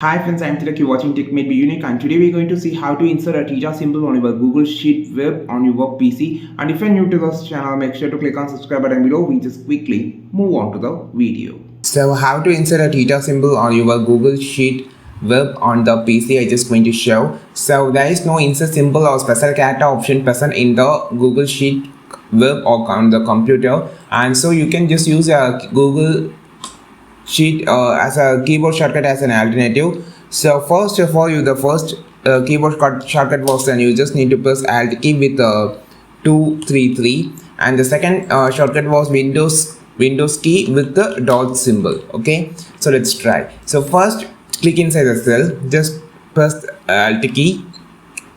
Hi friends, I'm Tilak, you're watching Tech May Be Unique, and today we're going to see how to insert a theta symbol on your Google Sheet web on your PC. And if you're new to this channel, make sure to click on subscribe button below. We just quickly move on to the video. So how to insert a theta symbol on your Google Sheet web on the PC, I just going to show. So there is no insert symbol or special character option present in the Google Sheet web or on the computer, and so you can just use a Google Sheet as a keyboard shortcut as an alternative. So first of all, the first keyboard shortcut was, then you just need to press Alt key with 233, and the second shortcut was Windows key with the dot symbol. Okay, so let's try. So first click inside the cell, just press Alt key,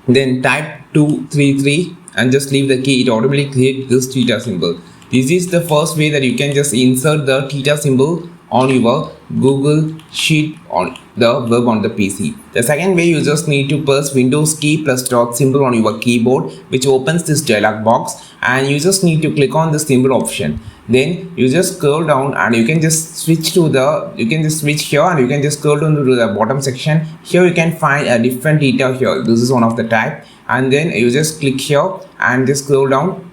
then type 233 and just leave the key. It automatically creates this theta symbol. This is the first way that you can just insert the theta symbol on your Google Sheet on the web on the PC. The second way, you just need to press Windows key plus dot symbol on your keyboard, which opens this dialog box, and you just need to click on the symbol option. Then you just scroll down and you can just switch to the, you can just switch here and you can just scroll down to the bottom section. Here you can find a different theta here. This is one of the type, and then you just click here and just scroll down.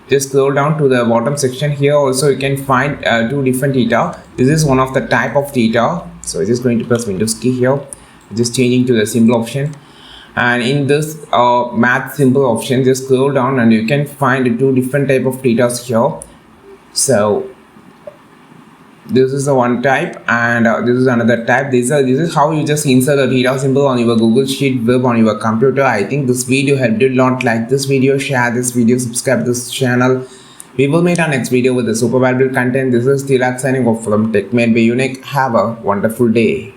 Just scroll down to the bottom section. Here also you can find two different theta. This is one of the type of theta. So I'm just going to press Windows key here, just changing to the symbol option, and in this math symbol option, just scroll down and you can find two different type of thetas here. So this is the one type, and this is another type. This is how you just insert a theta symbol on your Google Sheet web on your computer. I think this video helped you a lot. Like this video, share this video, subscribe to this channel. We will meet our next video with the super valuable content. This is Tilak signing off from Tech Made by Unique. Have a wonderful day.